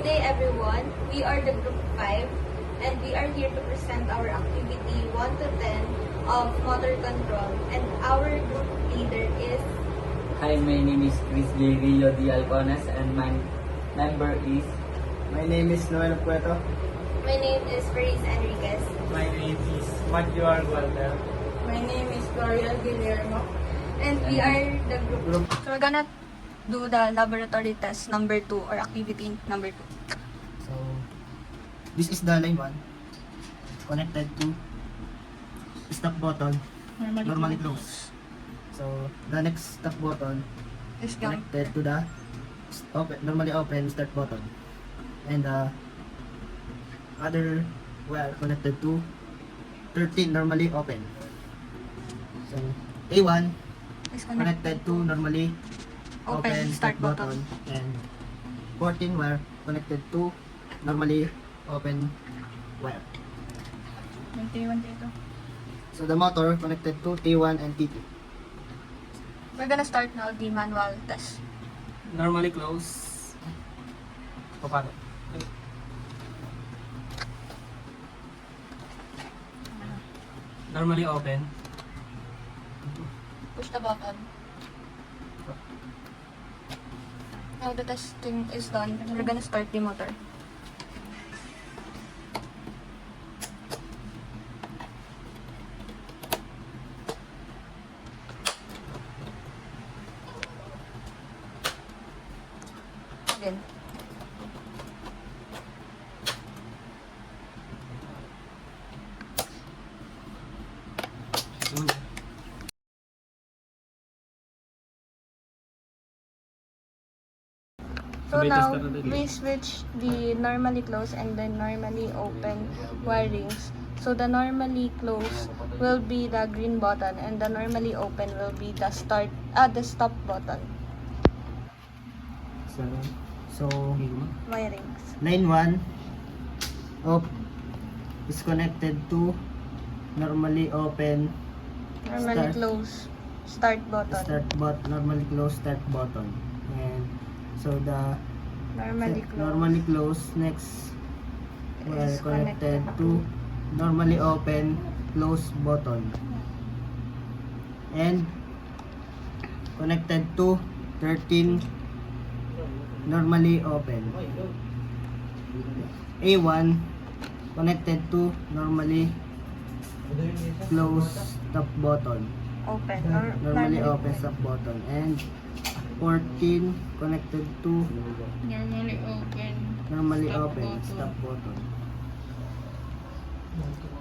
Good day everyone. We are the group 5 and we are here to present our activity 1 to 10 of motor control and our group leader is Hi, my name is Chris J. Rio D. Alcones and my number is... My name is Noel Cueto. my name is Faris Enriquez. My name is Maguar Gualter. My name is Gloria Guillermo and we are the group. So we're gonna do the laboratory test number 2 or activity number 2. So, this is the line 1 connected to stop button, normally close. So, the next stop button Is young. connected to the normally open start button. And the other wire connected to 13 normally open. So, A1 Is connected to normally Open start button. and 14 wire connected to normally open wire. So the motor connected to T1 and T2. We're gonna start now the manual test. Normally close. O paano? Normally open. Push the button. Now the testing is done, we're gonna start the motor. Again. So now, we switch the normally closed and the normally open wirings. So the normally closed will be the green button and the normally open will be the the stop button. So Wirings. line 1 off is connected to normally open Normally Start. closed start button. normally close start button. And so the Normally closed. normally close next wire Is connected connected to normally open close button and connected to 13 normally open. A1 connected to normally close stop button, Open. normally open stop button, and 14 connected to Normally open. normally Stop open button. stop button.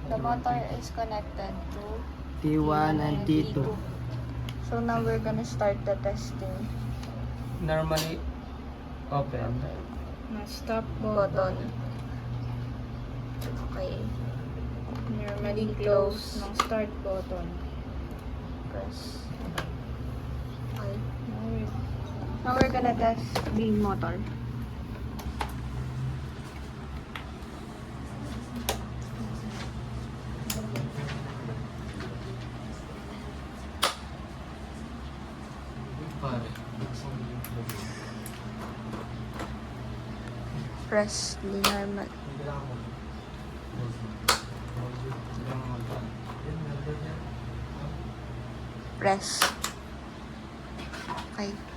The motor is connected to T1 and T2. So now we're gonna start the testing. Normally open. Stop button. Okay. Normally close ng start button. Press. Okay. Now we're gonna test the motor. Press the normal. Press. Okay.